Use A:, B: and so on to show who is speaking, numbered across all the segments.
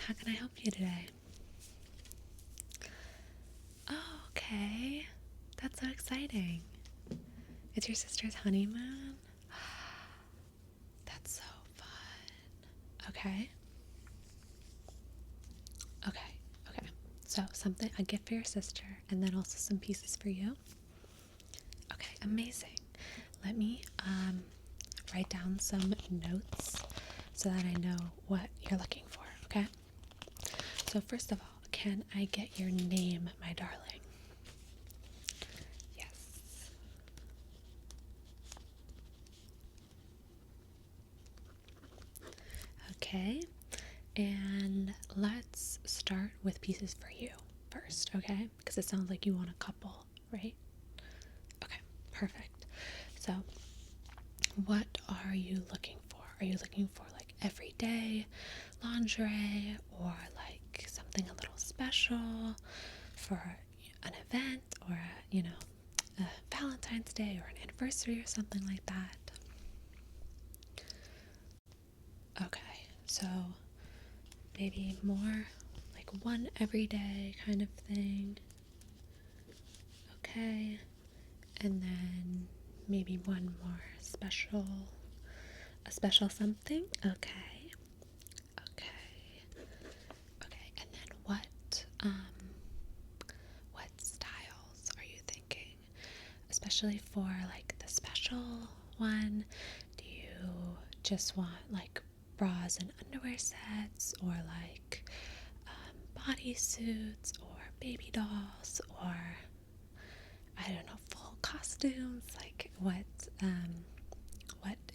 A: How can I help you today? Oh, okay. That's so exciting. It's your sister's honeymoon? That's so fun. Okay. Okay. Okay. So, a gift for your sister, and then also some pieces for you. Okay, amazing. Let me write down some notes so that I know what you're looking for, okay? So first of all, can I get your name, my darling? Yes. Okay, and let's start with pieces for you first, okay? Because it sounds like you want a couple, right? Okay, perfect. So, what are you looking for? Are you looking for like everyday lingerie or like something a little special for an event or a Valentine's Day or an anniversary or something like that? Okay, so maybe more like one everyday kind of thing. Okay, and then maybe one more a special something. Okay, okay, okay. And then what styles are you thinking? Especially for like the special one, do you just want like bras and underwear sets, or like bodysuits, or baby dolls, or I don't know, full costumes? Like what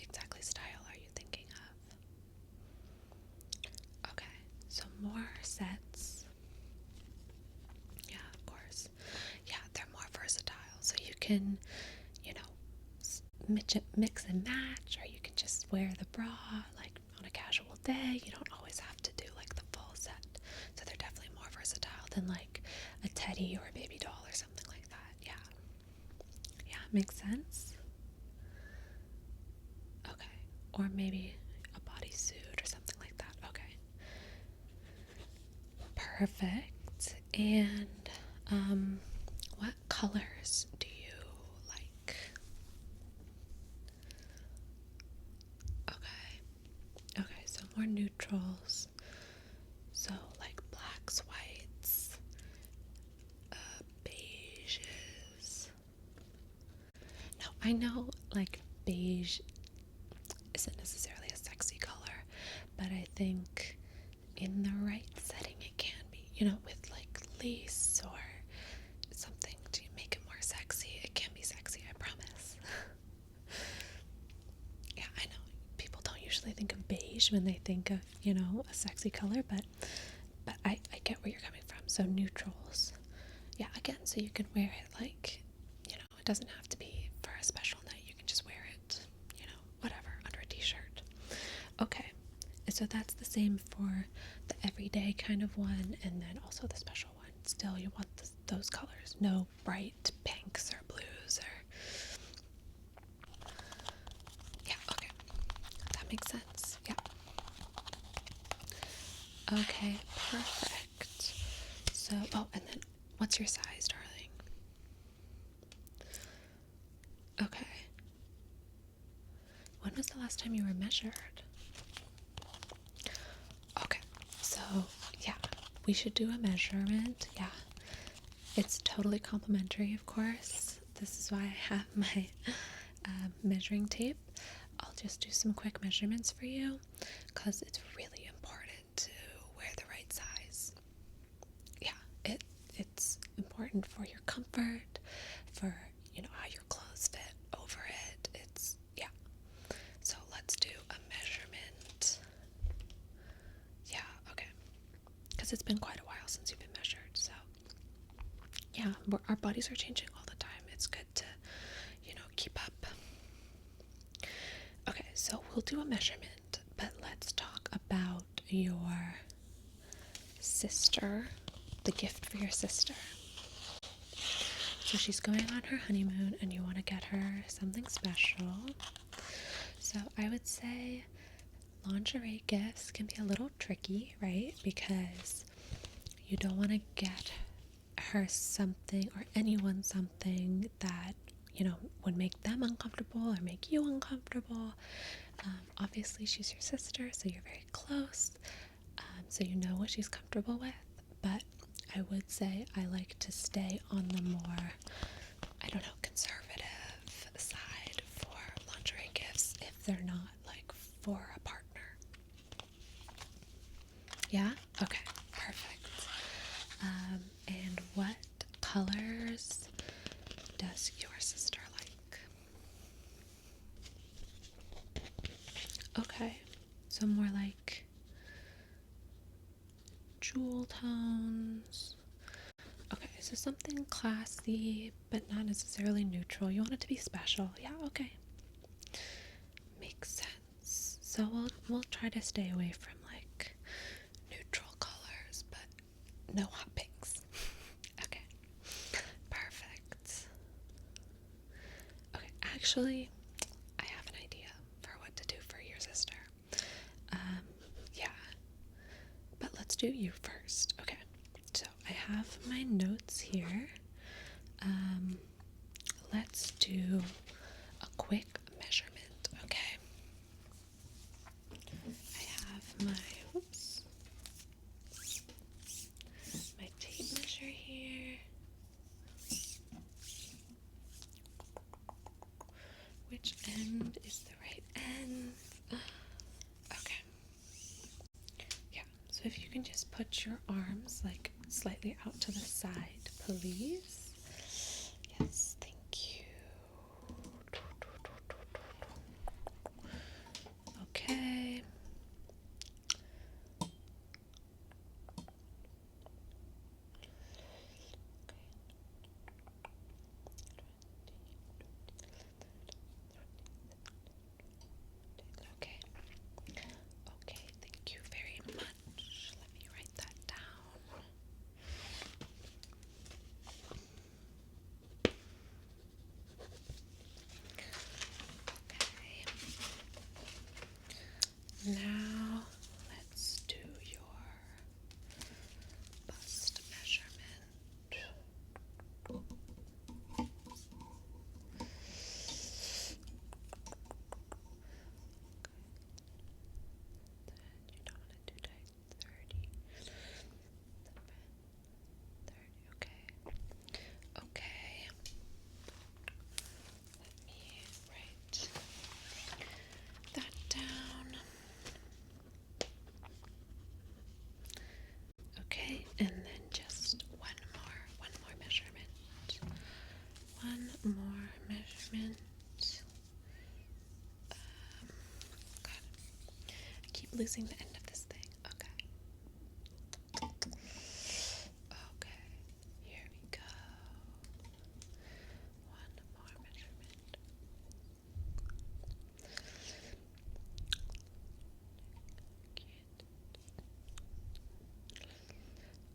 A: exactly style are you thinking of? Okay, so more sets. Yeah, of course. Yeah, they're more versatile, so you can, you know, mix and match, or you can just wear the bra like on a casual day. You don't always have to do like the full set. So they're definitely more versatile than like a teddy or a baby doll or something like that. Yeah. Yeah, makes sense. Okay. Or maybe a bodysuit or something like that. Okay. Perfect. And what colors do you like? Okay. Okay, so more neutrals. So like blacks, whites, beiges. Now I know like beige isn't necessarily a sexy color, but I think in the right setting it can be. With like lace or something to make it more sexy. It can be sexy, I promise. Yeah, I know people don't usually think of beige when they think of, a sexy color, but I get where you're coming from. So neutrals. Yeah, again, so you can wear it like, it doesn't have to be for a special night. You can just wear it, whatever, under a t-shirt. Okay, so that's the same for the everyday kind of one, and then also the special one. Still, you want those colors. No bright pinks or blues Yeah, okay. That makes sense. Yeah. Okay, perfect. So, and then what's your size, darling? Okay. When was the last time you were measured? Okay, so yeah, we should do a measurement. Yeah, it's totally complimentary, of course. This is why I have my measuring tape. I'll just do some quick measurements for you because it's really important to wear the right size. Yeah, it's important for your comfort, for how your clothes fit over it. Yeah. So let's do a measurement. Yeah, okay. Because it's been quite a while since you've been measured, so yeah, our bodies are changing all the time. It's good to, keep up. Okay, so we'll do a measurement, but let's talk about your sister, the gift for your sister. So she's going on her honeymoon and you want to get her something special. So I would say lingerie gifts can be a little tricky, right? Because you don't want to get her something or anyone something that, would make them uncomfortable or make you uncomfortable. Obviously, she's your sister, so you're very close, so you know what she's comfortable with. But I would say I like to stay on the more, I don't know, conservative side for lingerie gifts if they're not like for a partner. Yeah? Okay, perfect. And what colors does your sister like? Okay, so more like jewel tones. Okay, so something classy but not necessarily neutral. You want it to be special. Yeah, okay. Makes sense. So we'll try to stay away from like neutral colors, but no hot pinks. Okay. Perfect. Okay, actually, I have an idea for what to do for your sister. Yeah. But let's do you first. Okay. So I have my notes here. Let's do a quick measurement, okay? I have my tape measure here. Which end is the right end? Okay. Yeah, so if you can just put your arms like slightly out to the side, please. Yes, thank you. Okay. Okay. Okay, thank you very much. Let me write that down. Okay. Now let's do your bust measurement. You don't want to do tight 30. 30, okay. Okay. Let me write that down. Okay, and then just one more measurement. One more measurement. God, I keep losing the end of this thing. Okay. Okay, here we go. One more measurement.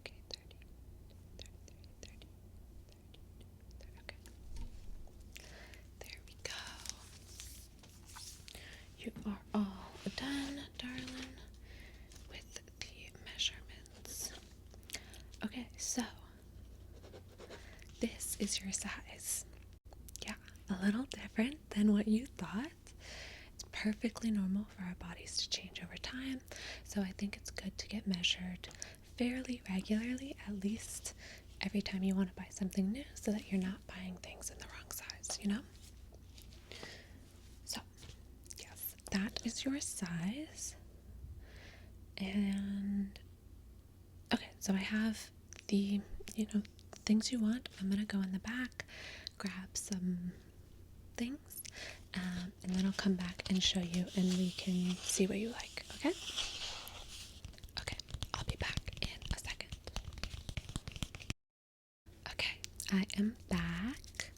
A: Okay, 30, 33, 30, 30. Okay. There we go. You are all done, darling, with the measurements. Okay, so this is your size. Yeah, a little different than what you thought. It's perfectly normal for our bodies to change over time, so I think it's good to get measured fairly regularly, at least every time you want to buy something new, so that you're not buying things in the wrong size, you know? So, yes, that is your size. And okay, so I have the, things you want. I'm gonna go in the back, grab some things, and then I'll come back and show you, and we can see what you like, okay? Okay, I'll be back in a second. Okay, I am back.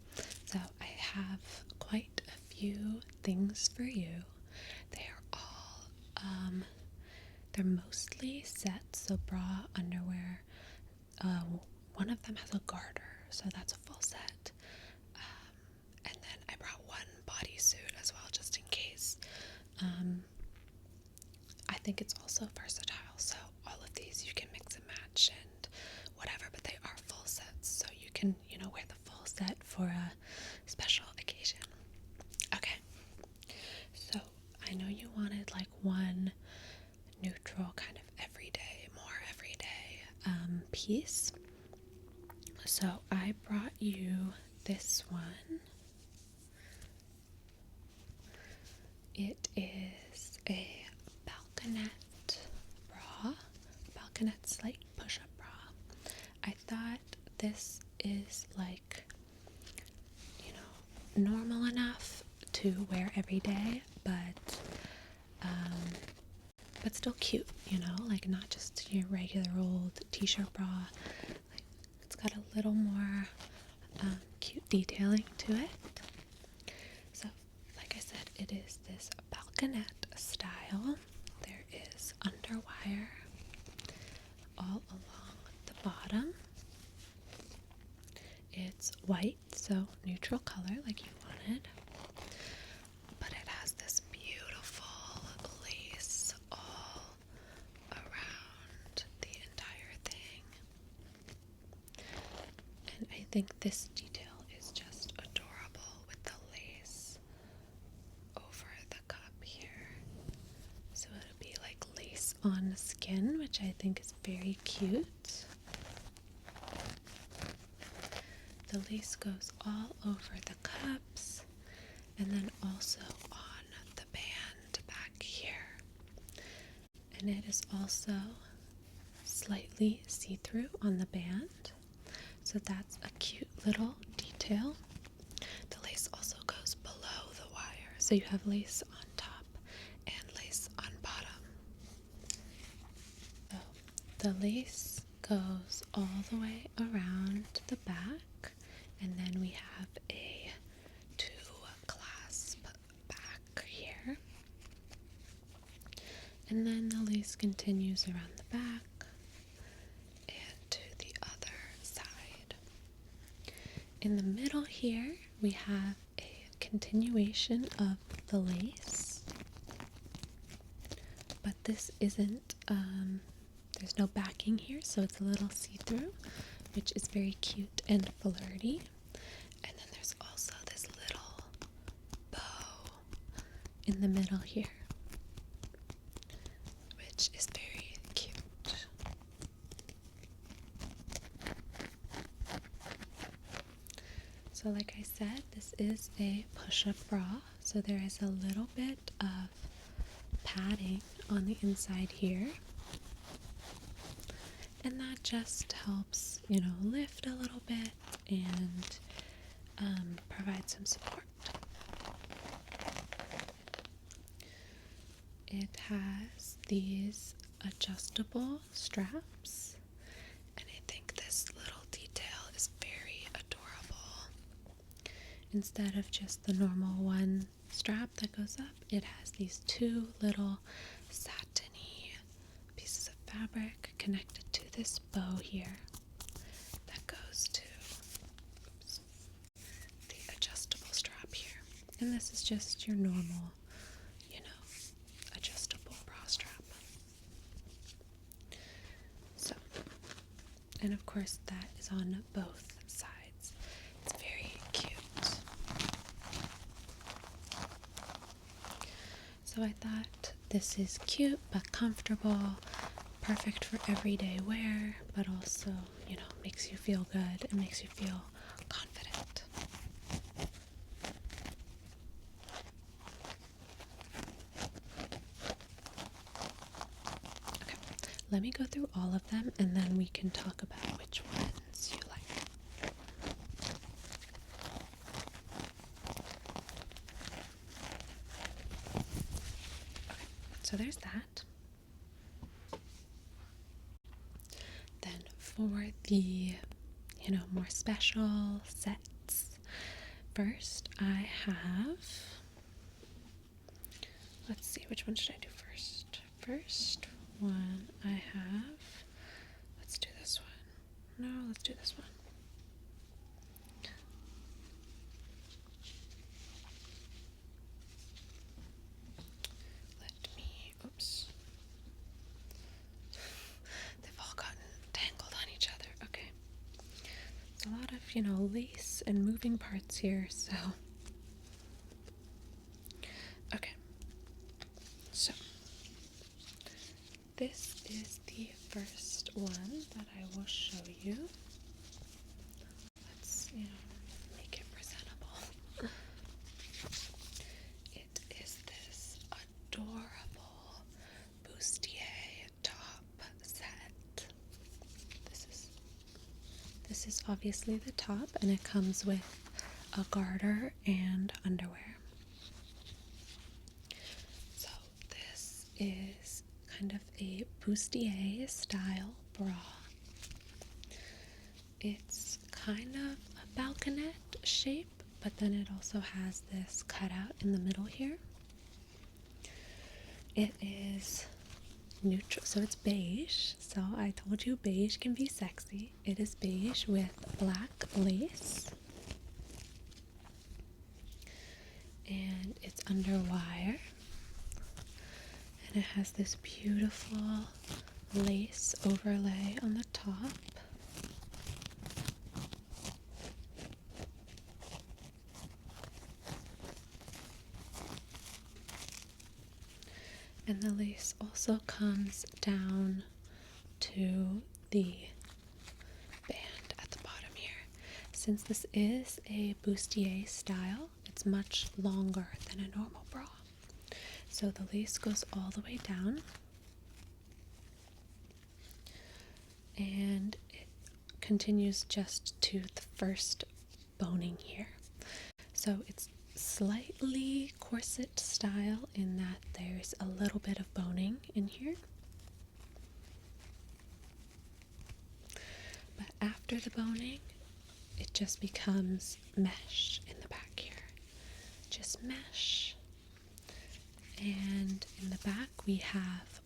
A: So I have quite a few things for you. They are all, they're mostly sets, so bra, underwear. One of them has a garter, so that's a full set. And then I brought one bodysuit as well, just in case. think it's also versatile. So all of these you can mix and match and whatever, but they are full sets. So you can, wear the full set for a special occasion. Okay. So I know you wanted like one neutral kind of more everyday piece. So I brought you this one. It is a balconette bra, balconette slight push-up bra. I thought this is like, normal enough to wear every day, but still cute, like not just your regular old t-shirt bra. Like it's got a little more cute detailing to it. So, like I said, it is this balconette style. There is underwire all along the bottom. It's white, so neutral color like you wanted. But it has this beautiful lace all around the entire thing. And I think this detail is just adorable with the lace over the cup here. So it'll be like lace on skin, which I think is very cute. The lace goes all over the cups and then also on the band back here. And it is also slightly see-through on the band. So that's a cute little detail. The lace also goes below the wire. So you have lace on top and lace on bottom. So the lace goes all the way around the back, and then we have a two-clasp back here. And then the lace continues around the back and to the other side. In the middle here, we have a continuation of the lace, but this isn't, there's no backing here, so it's a little see-through, which is very cute and flirty. And then there's also this little bow in the middle here, which is very cute. So like I said, this is a push-up bra, so there is a little bit of padding on the inside here. And that just helps, lift a little bit and provide some support. It has these adjustable straps, and I think this little detail is very adorable. Instead of just the normal one strap that goes up, it has these two little satiny pieces of fabric connected to this bow here that goes to the adjustable strap here. And this is just your normal, adjustable bra strap. So, and of course that is on both sides. It's very cute. So I thought this is cute but comfortable, perfect for everyday wear, but also, makes you feel good and makes you feel confident. Okay, let me go through all of them and then we can talk about which ones you like. Okay, so there's that. Then for the, more special sets, first I have, let's see, which one should I do first? First one I have, let's do this one. No, let's do this one. Oops. lace and moving parts here, so. Okay. So, this is the first one that I will show you. Let's, make it presentable. It is this adorable bustier top set. This is obviously the top, and it comes with a garter and underwear. So this is kind of a bustier style bra. It's kind of a balconette shape, but then it also has this cutout in the middle here. It is neutral, so it's beige. So I told you beige can be sexy. It is beige with black lace, and it's under wire, and it has this beautiful lace overlay on the top. And the lace also comes down to the band at the bottom here. Since this is a bustier style, it's much longer than a normal bra. So the lace goes all the way down, and it continues just to the first boning here. So it's slightly corset style in that there's a little bit of boning in here. But after the boning, it just becomes mesh in the back here. Just mesh. And in the back we have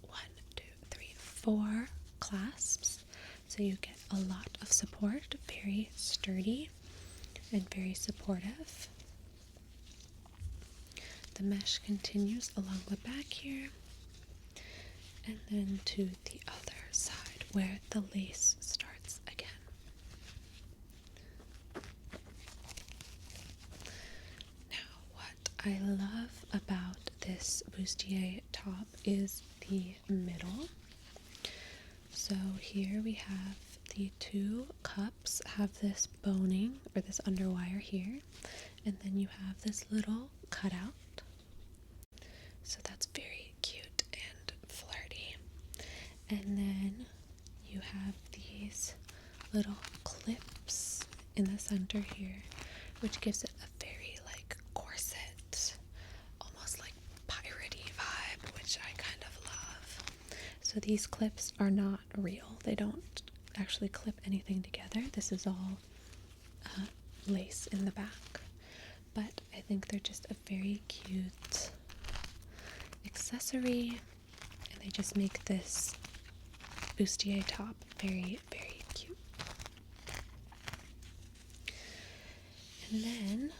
A: 4 clasps. So you get a lot of support, very sturdy and very supportive. The mesh continues along the back here, and then to the other side where the lace starts again. Now, what I love about this bustier top is the middle. So here we have the 2 cups have this boning, or this underwire here, and then you have this little cutout. So that's very cute and flirty. And then you have these little clips in the center here, which gives it a very corset, almost like piratey vibe, which I kind of love. So these clips are not real. They don't actually clip anything together. This is all lace in the back. But I think they're just a very cute accessory, and they just make this bustier top very, very cute. And then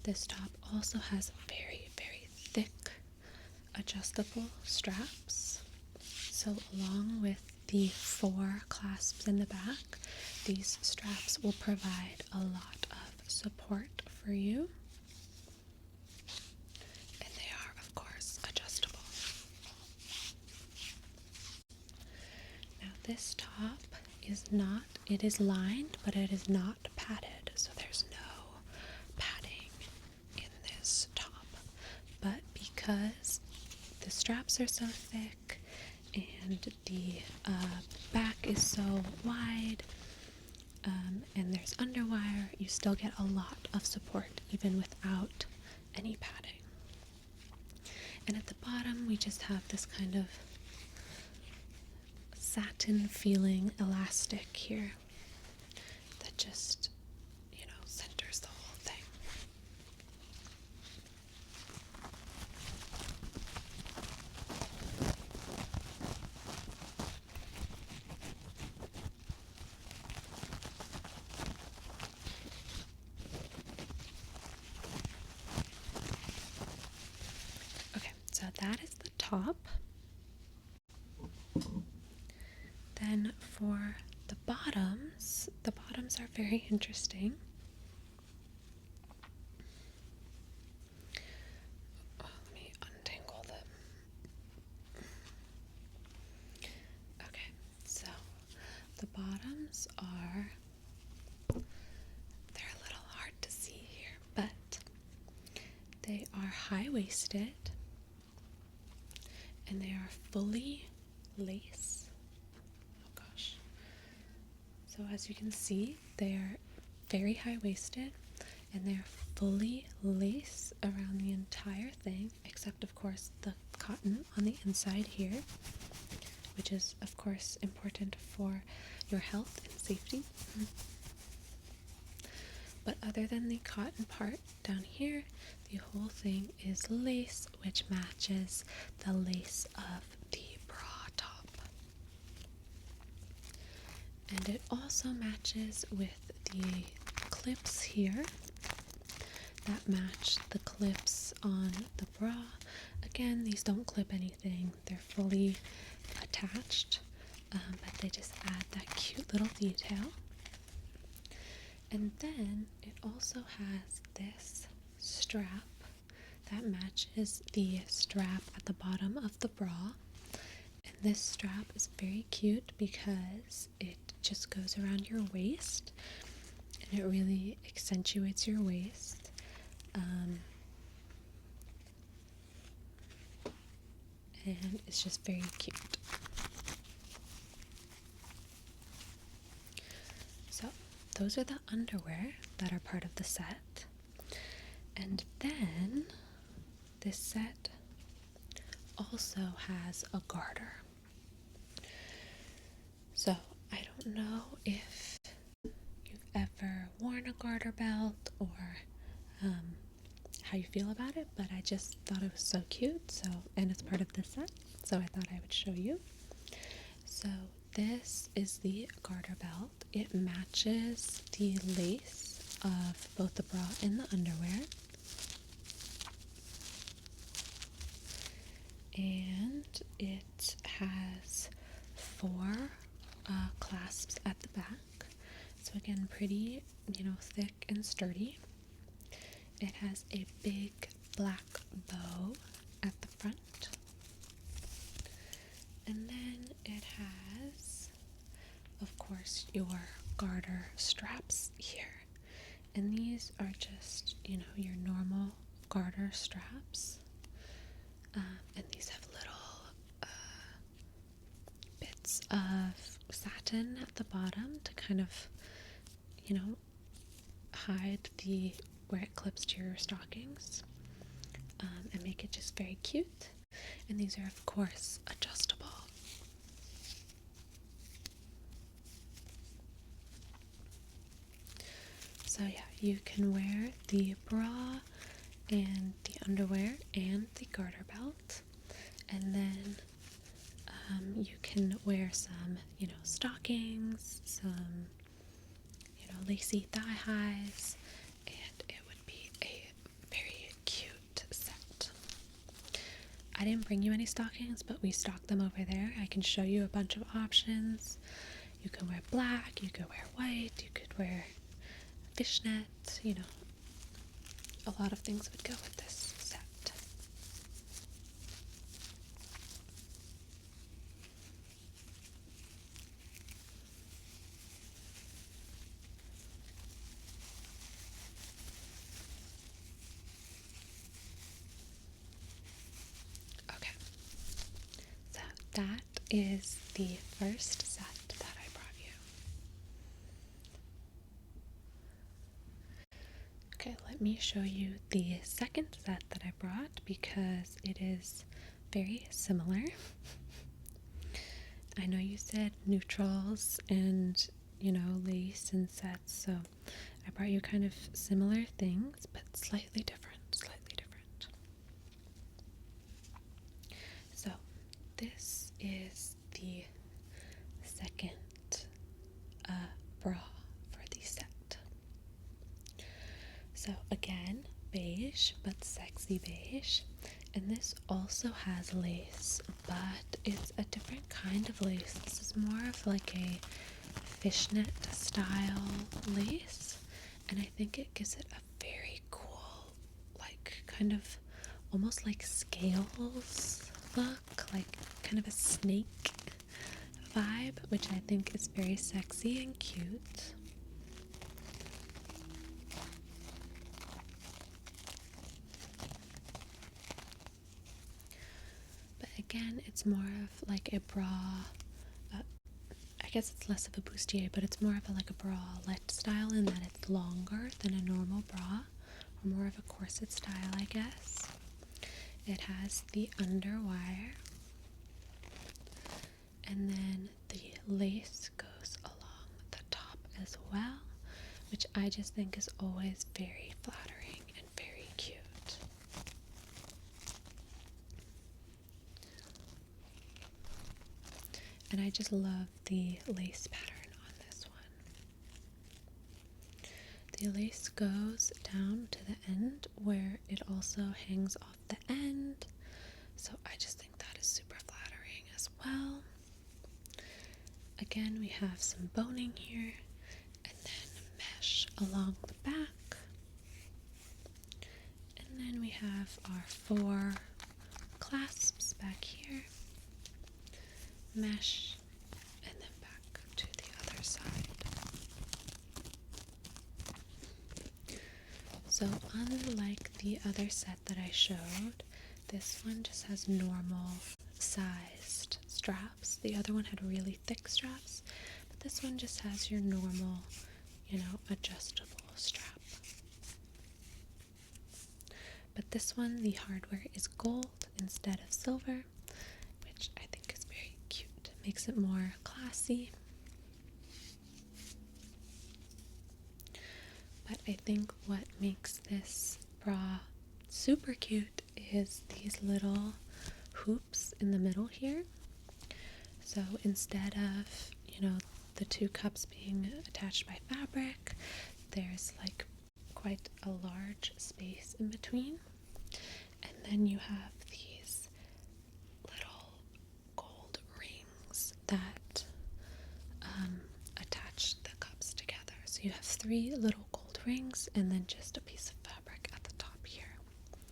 A: this top also has very, very thick adjustable straps. So along with the 4 clasps in the back, these straps will provide a lot of support for you. And they are, of course, adjustable. Now this top it is lined, but it is not padded. So there's no padding in this top. But because the straps are so thick and the back is so wide, and there's underwire, you still get a lot of support even without any padding. And at the bottom we just have this kind of satin feeling elastic here that just, centers the whole thing. Okay, so that is the top. Then for the bottoms bottoms are very interesting. Oh, let me untangle them. Okay, so the bottoms are, they're a little hard to see here, but they are high-waisted and they are fully lace. Oh gosh. So as you can see, they are very high-waisted and they're fully lace around the entire thing, except of course the cotton on the inside here, which is of course important for your health and safety. But other than the cotton part down here, the whole thing is lace, which matches the lace of the bra top. And it also matches with the clips here that match the clips on the bra. Again, these don't clip anything, they're fully attached, but they just add that cute little detail. And then it also has this strap that matches the strap at the bottom of the bra. And this strap is very cute because it just goes around your waist and it really accentuates your waist. And it's just very cute. So those are the underwear that are part of the set. And then this set also has a garter. So I don't know if you've ever worn a garter belt or how you feel about it, but I just thought it was so cute. So, and it's part of the set, so I thought I would show you. So this is the garter belt. It matches the lace of both the bra and the underwear. And it has 4 clasps at the back. So again, pretty, thick and sturdy. It has a big black bow at the front. And then it has, of course, your garter straps here. And these are just, your normal garter straps. And these have little bits of satin at the bottom to kind of, hide where it clips to your stockings, and make it just very cute. And these are of course adjustable. So yeah, you can wear the bra and the underwear and the garter belt, and then you can wear some stockings, some lacy thigh highs, and it would be a very cute set. I didn't bring you any stockings, but we stocked them over there. I can show you a bunch of options. You can wear black, you could wear white, you could wear fishnet, a lot of things would go with this set. Okay, so that is the first set that I brought you. Okay, let me show you the second set that I brought because it is very similar. I know you said neutrals and, lace and sets, so I brought you kind of similar things, but slightly different. So this is the second bra for the set. So again, beige, but sexy beige. And this also has lace, but it's a different kind of lace. This is more of like a fishnet style lace, and I think it gives it a very cool, like kind of almost like scales look, like kind of a snake vibe, which I think is very sexy and cute. But again, it's more of like a bra. I guess it's less of a bustier, but it's more of like a bralette style in that it's longer than a normal bra, or more of a corset style, I guess. It has the underwire, and then the lace goes along the top as well, which I just think is always very flattering and very cute. And I just love the lace pattern on this one. The lace goes down to the end where it also hangs off the end, so I just think that is super flattering as well. Again, we have some boning here, and then mesh along the back. And then we have our 4 clasps back here, mesh, and then back to the other side. So unlike the other set that I showed, this one just has normal sized straps. The other one had really thick straps, but this one just has your normal, adjustable strap. But this one, the hardware is gold instead of silver, which I think is very cute. Makes it more classy. But I think what makes this bra super cute is these little hoops in the middle here. So instead of, the 2 cups being attached by fabric, there's like quite a large space in between. And then you have these little gold rings that attach the cups together. So you have 3 little gold rings and then just a piece of fabric at the top here.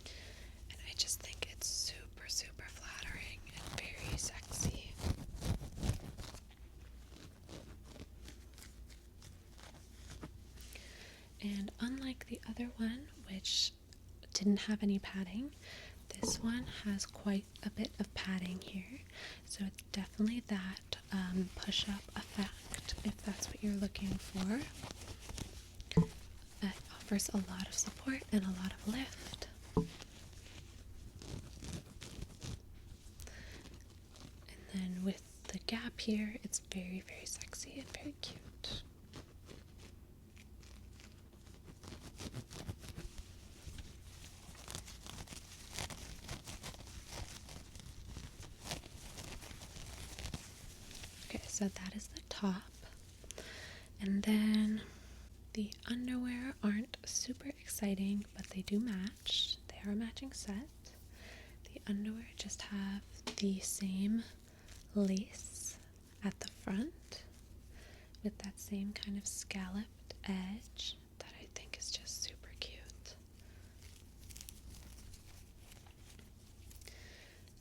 A: And I just think it's super, super flattering and very sexy. And unlike the other one, which didn't have any padding, this one has quite a bit of padding here. So it's definitely that push-up effect, if that's what you're looking for. It offers a lot of support and a lot of lift. And then with the gap here, it's very, very sexy and very cute. Okay, so that is the top. And then the underwear aren't super exciting, but they do match. They are a matching set. The underwear just have the same lace at the front with that same kind of scalloped edge that I think is just super cute.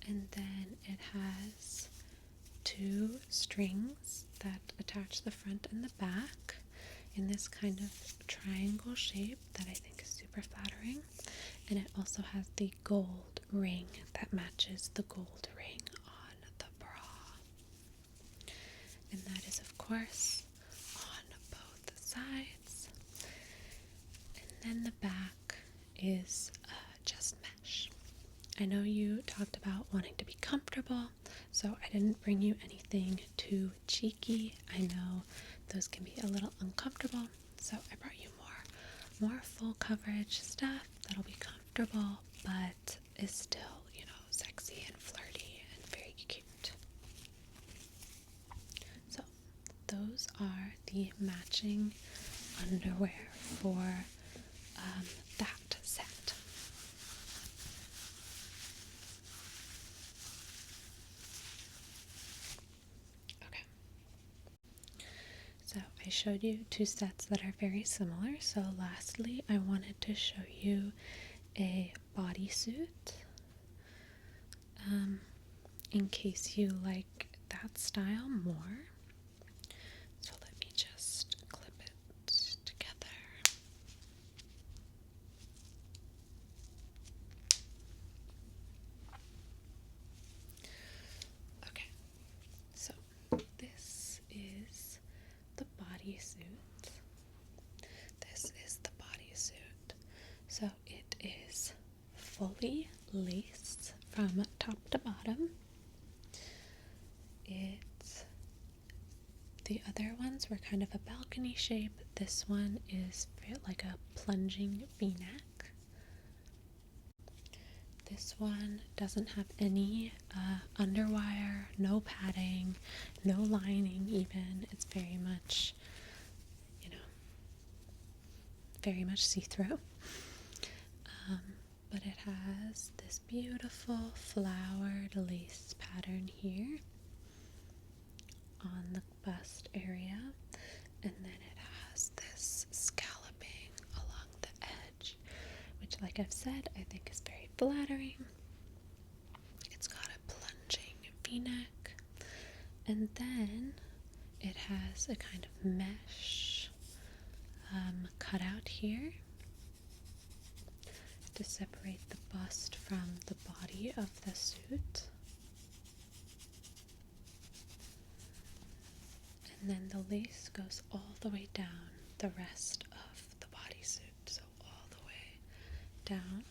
A: And then it has 2 strings that attach the front and the back in this kind of triangle shape that I think is super flattering. And it also has the gold ring that matches the gold ring on the bra. And that is, of course, on both sides. And then the back is just mesh. I know you talked about wanting to be comfortable, so I didn't bring you anything too cheeky. I know those can be a little uncomfortable, so I brought you more full coverage stuff that'll be comfortable, but is still, sexy and flirty and very cute. So those are the matching underwear for that set. Okay. So I showed you two sets that are very similar. So lastly, I wanted to show you a bodysuit. In case you like that style more. So let me just clip it together. Okay, so this is the bodysuit. This is the bodysuit. So it is fully laced from top to bottom. The other ones were kind of a balcony shape. This one is like a plunging v-neck. This one doesn't have any underwire, no padding, no lining even. It's very much, very much see-through. But it has this beautiful flowered lace pattern here on the bust area, and then it has this scalloping along the edge, which, like I've said, I think is very flattering. It's got a plunging v-neck, and then it has a kind of mesh cutout here to separate the bust from the body of the suit. And then the lace goes all the way down the rest of the bodysuit, so all the way down.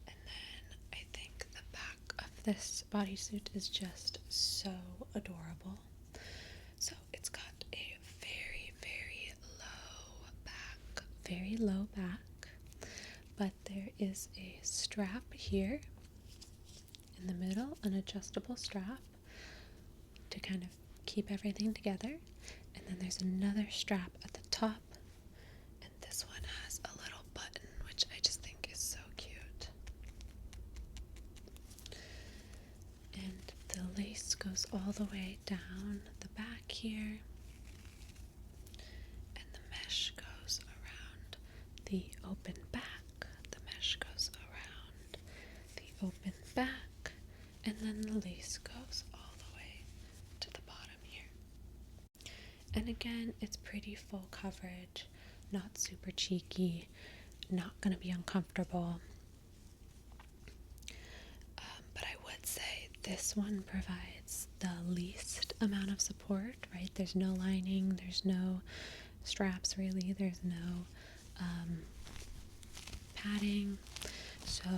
A: And then I think the back of this bodysuit is just so adorable. So it's got a very, very low back, but there is a strap here in the middle, an adjustable strap to kind of keep everything together, and then there's another strap at the top, and this one has a little button, which I just think is so cute. And the lace goes all the way down the back here, and the mesh goes around the open back. The mesh goes around the open back, and then the lace goes all the way to the bottom here. And again, it's pretty full coverage, not super cheeky, not going to be uncomfortable. But I would say this one provides the least amount of support, right? There's no lining, there's no straps really, there's no padding. So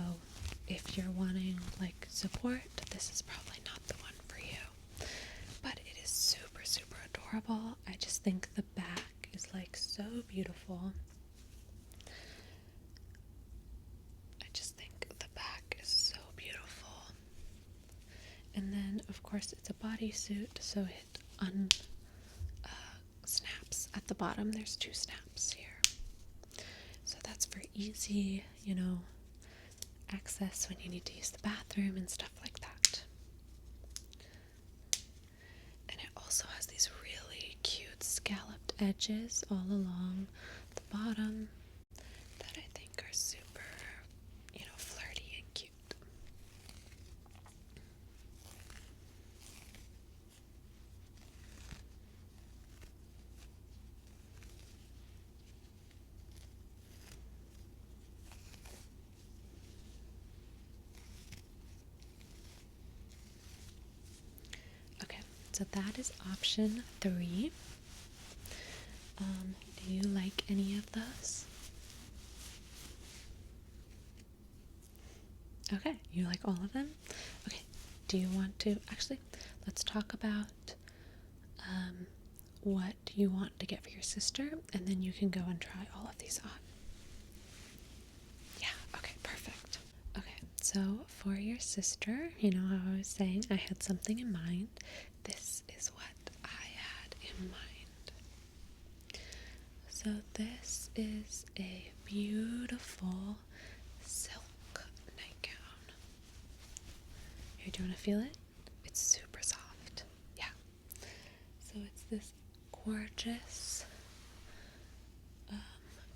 A: if you're wanting like support, this is probably not the one for you. But it is super, super adorable. I just think the back is like so beautiful. I just think the back is so beautiful. And then of course it's a bodysuit, so it snaps at the bottom. There's two snaps here. So that's for easy, access when you need to use the bathroom and stuff like that. And it also has these really cute scalloped edges all along the bottom that I think are super, flirty and cute. So that is option 3. Do you like any of those? Okay, you like all of them? Okay, do you want to, actually, let's talk about what you want to get for your sister, and then you can go and try all of these on. Yeah, okay, perfect. Okay, so for your sister, how I was saying I had something in mind. This is what I had in mind. So this is a beautiful silk do you want to feel it? It's super soft. Yeah. So it's this gorgeous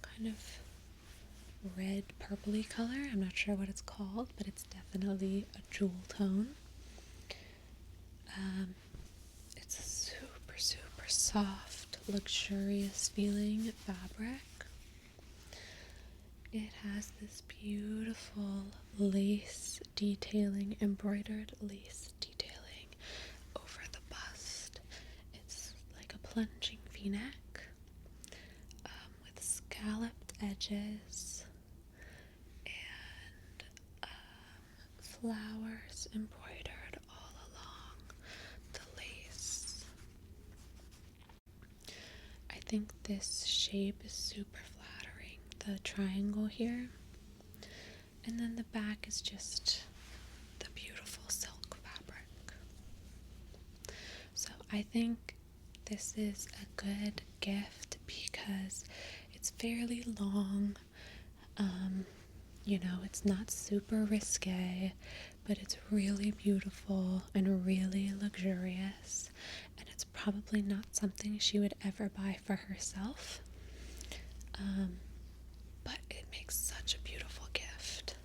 A: kind of red purpley color. I'm not sure what it's called, but it's definitely a jewel tone. It's a super, super soft, luxurious feeling fabric. It has this beautiful lace detailing, embroidered lace detailing over the bust. It's like a plunging v-neck with scalloped edges and flowers embroidered all along the lace. I think this shape is super flattering, the triangle here. And then the back is just the beautiful silk fabric. So I think this is a good gift because it's fairly long. It's not super risque, but it's really beautiful and really luxurious. And it's probably not something she would ever buy for herself. But it makes such a beautiful gift.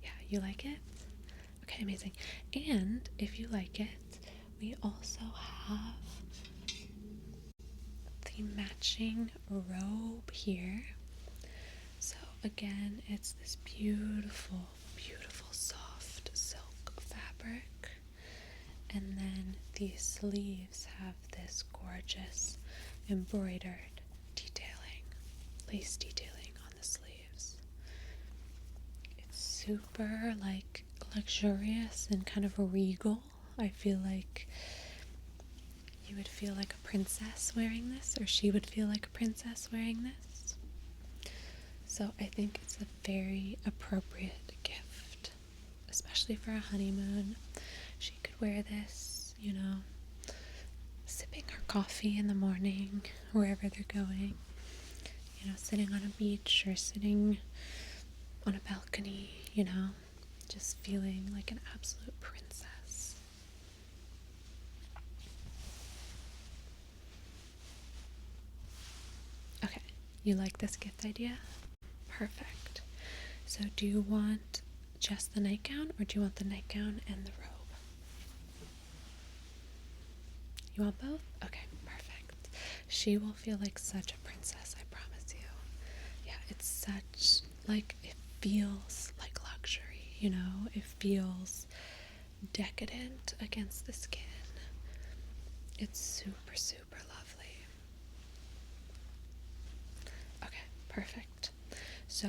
A: Yeah, you like it? Okay, amazing. And if you like it, we also have the matching robe here. So again, it's this beautiful, beautiful soft silk fabric. And then these sleeves have this gorgeous embroidered detailing, lace detailing on the sleeves. It's super like luxurious and kind of regal. I feel like you would feel like a princess wearing this, or she would feel like a princess wearing this. So I think it's a very appropriate gift, especially for a honeymoon. She could wear this, sipping her coffee in the morning, wherever they're going, sitting on a beach or sitting on a balcony, just feeling like an absolute princess. Okay, you like this gift idea? Perfect. So do you want just the nightgown, or do you want the nightgown and the robe? You want both? Okay, perfect. She will feel like such a princess, I promise you. Yeah, it's such, it feels like luxury, It feels decadent against the skin. It's super, super lovely. Okay, perfect. So,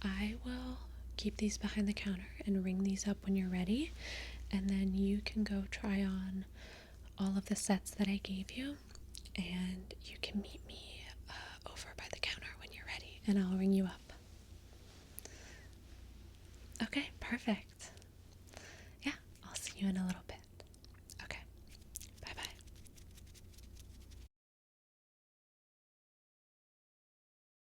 A: I will keep these behind the counter and ring these up when you're ready, and then you can go try on all of the sets that I gave you, and you can meet me over by the counter when you're ready, and I'll ring you up. Okay, perfect. Yeah, I'll see you in a little bit.